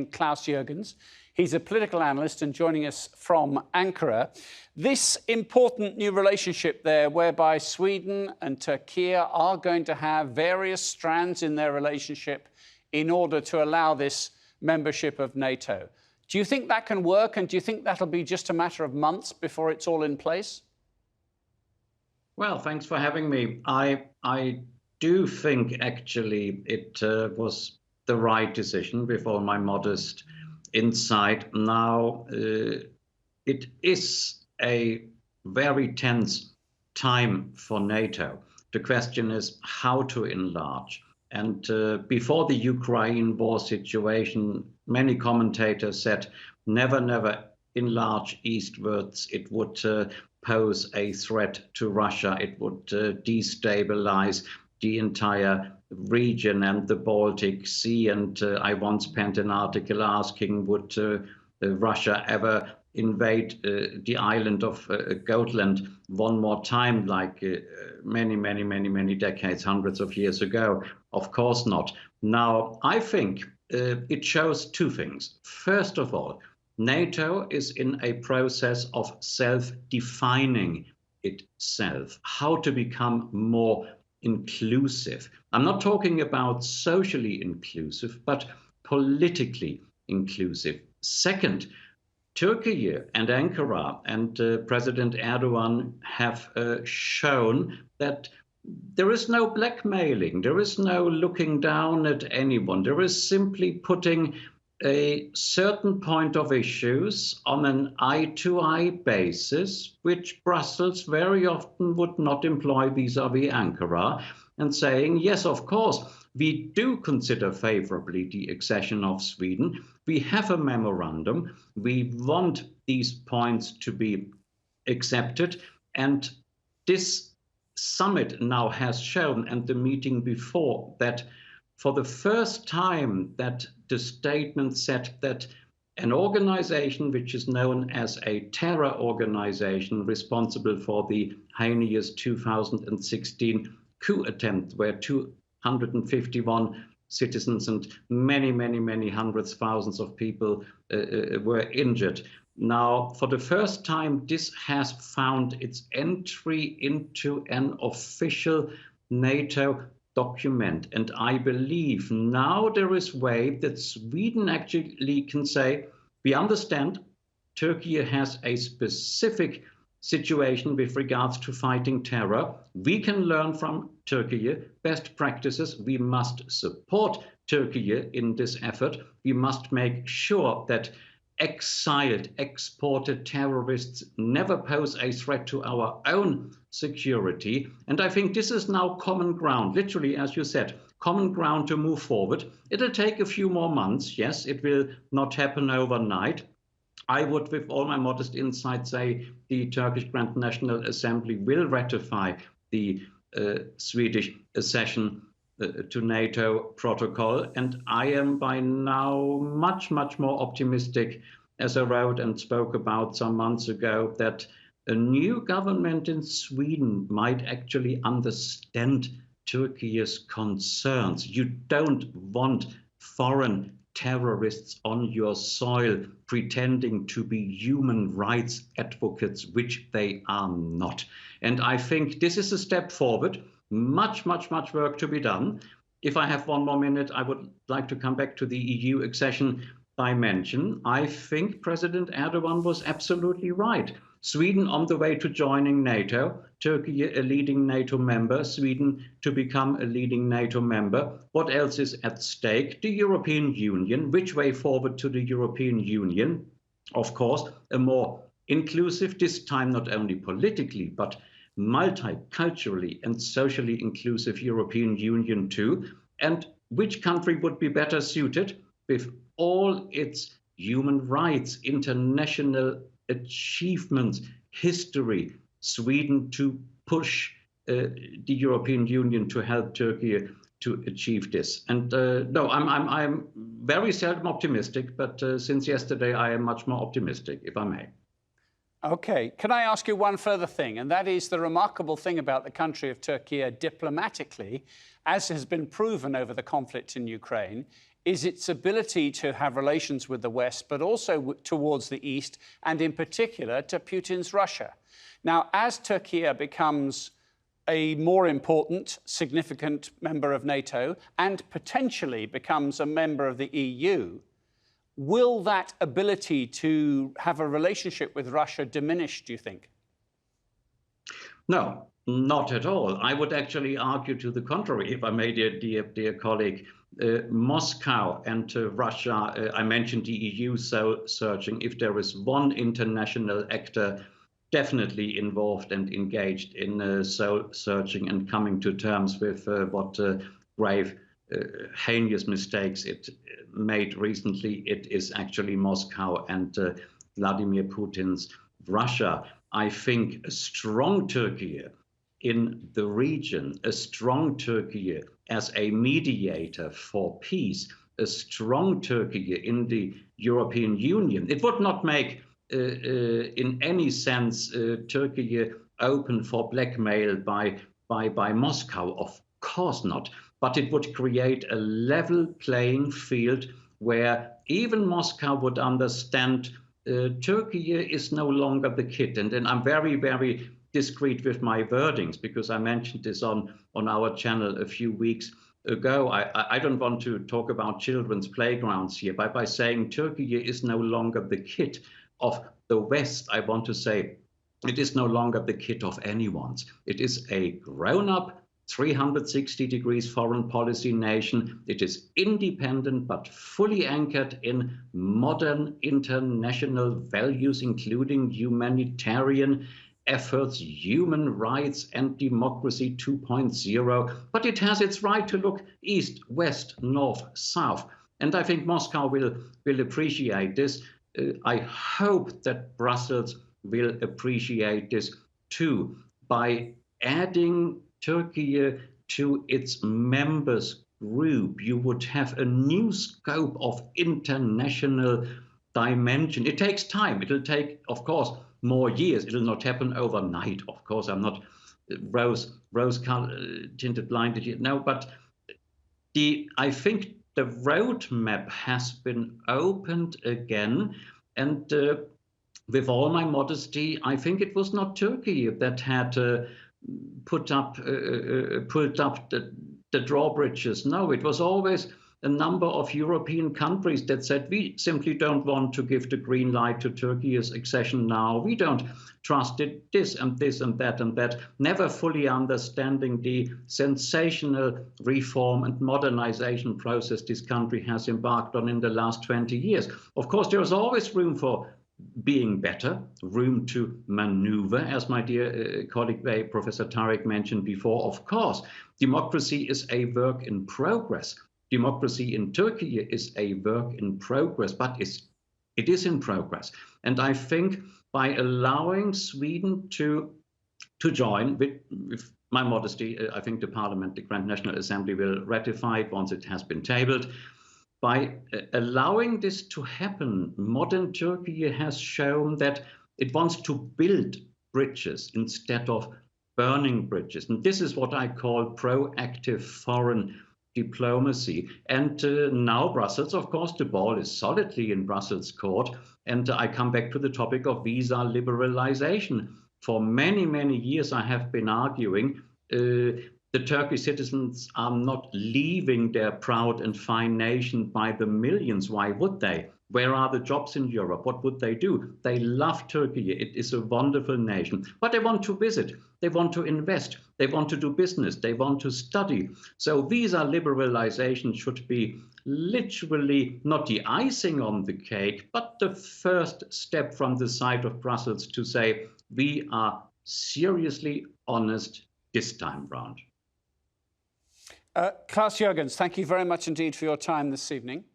named Klaus Jurgens. He's a political analyst and joining us from Ankara. This important new relationship there, whereby Sweden and Turkey are going to have various strands in their relationship in order to allow this membership of NATO. Do you think that can work, and do you think that'll be just a matter of months before it's all in place? Well, thanks for having me. I do think actually it was the right decision before my modest insight. Now, it is a very tense time for NATO. The question is how to enlarge. And before the Ukraine war situation, many commentators said, never, never enlarge eastwards. It would pose a threat to Russia. It would destabilize the entire region and the Baltic Sea. And I once penned an article asking, would Russia ever invade the island of Gotland one more time, like many decades, hundreds of years ago? Of course not. Now, I think it shows two things. First of all, NATO is in a process of self-defining itself, how to become more inclusive. I'm not talking about socially inclusive, but politically inclusive. Second, Turkey and Ankara and President Erdogan have shown that there is no blackmailing, there is no looking down at anyone. There is simply putting a certain point of issues on an eye-to-eye basis, which Brussels very often would not employ vis-à-vis Ankara, and saying, yes, of course, we do consider favorably the accession of Sweden. We have a memorandum. We want these points to be accepted. And this summit now has shown, and the meeting before, that for the first time that the statement said that an organization which is known as a terror organization responsible for the heinous 2016 coup attempt, where 251 citizens and many hundreds, thousands of people were injured. Now, for the first time, this has found its entry into an official NATO document. And I believe now there is a way that Sweden actually can say, we understand Turkey has a specific situation with regards to fighting terror. We can learn from Turkey best practices. We must support Turkey in this effort. We must make sure that exiled, exported terrorists never pose a threat to our own security. And I think this is now common ground, literally, as you said, common ground to move forward. It'll take a few more months. Yes, it will not happen overnight. I would, with all my modest insight, say the Turkish Grand National Assembly will ratify the Swedish accession to NATO protocol. And I am by now much more optimistic, as I wrote and spoke about some months ago, that a new government in Sweden might actually understand Turkey's concerns. You don't want foreign terrorists on your soil pretending to be human rights advocates, which they are not. And I think this is a step forward. Much work to be done. If I have one more minute, I would like to come back to the EU accession dimension. I think President Erdogan was absolutely right. Sweden on the way to joining NATO, Turkey a leading NATO member, Sweden to become a leading NATO member. What else is at stake? The European Union. Which way forward to the European Union? Of course, a more inclusive, this time not only politically, but multiculturally and socially inclusive European Union too. And which country would be better suited with all its human rights, international achievements, history, Sweden to push the European Union to help Turkey to achieve this. And no, I'm very seldom optimistic, but since yesterday I am much more optimistic, if I may. Okay, can I ask you one further thing? And that is the remarkable thing about the country of Turkey diplomatically, as has been proven over the conflict in Ukraine, is its ability to have relations with the West, but also towards the East, and in particular to Putin's Russia. Now, as Turkey becomes a more important, significant member of NATO and potentially becomes a member of the EU, will that ability to have a relationship with Russia diminish, do you think? No, not at all. I would actually argue to the contrary, if I may, dear colleague. Moscow and Russia, I mentioned the EU searching. If there is one international actor definitely involved and engaged in searching and coming to terms with what grave, heinous mistakes it made recently, it is actually Moscow and Vladimir Putin's Russia. I think a strong Turkey in the region, a strong Turkey as a mediator for peace, a strong Turkey in the European Union. It would not make, in any sense, Turkey open for blackmail by Moscow. Of course not. But it would create a level playing field where even Moscow would understand Turkey is no longer the kid. And then I'm very, very discreet with my wordings, because I mentioned this on our channel a few weeks ago. I don't want to talk about children's playgrounds here, but by saying Turkey is no longer the kid of the West, I want to say it is no longer the kid of anyone's. It is a grown-up, 360 degrees foreign policy nation. It is independent but fully anchored in modern international values, including humanitarian efforts, human rights and democracy 2.0. But it has its right to look east, west, north, south. And I think Moscow will appreciate this. I hope that Brussels will appreciate this too, by adding Turkey to its members group. You would have a new scope of international dimension. It takes time. It'll take, of course, more years. It'll not happen overnight. Of course, I'm not rose-tinted blinded here. No, but I think the roadmap has been opened again, and with all my modesty, I think it was not Turkey that had pulled up the drawbridges. No, it was always a number of European countries that said, we simply don't want to give the green light to Turkey's accession now. We don't trust it, this and this and that, never fully understanding the sensational reform and modernization process this country has embarked on in the last 20 years. Of course, there is always room for being better, room to maneuver, as my dear colleague Professor Tarek mentioned before. Of course, democracy is a work in progress. Democracy in Turkey is a work in progress, but it is in progress. And I think by allowing Sweden to join, with my modesty, I think the Parliament, the Grand National Assembly, will ratify it once it has been tabled. By allowing this to happen, modern Turkey has shown that it wants to build bridges instead of burning bridges. And this is what I call proactive foreign diplomacy. And now Brussels, of course, the ball is solidly in Brussels' court. And I come back to the topic of visa liberalization. For many, many years, I have been arguing the Turkish citizens are not leaving their proud and fine nation by the millions. Why would they? Where are the jobs in Europe? What would they do? They love Turkey. It is a wonderful nation. But they want to visit. They want to invest. They want to do business. They want to study. So visa liberalization should be literally not the icing on the cake, but the first step from the side of Brussels to say, we are seriously honest this time round. Klaus Jurgens, thank you very much indeed for your time this evening.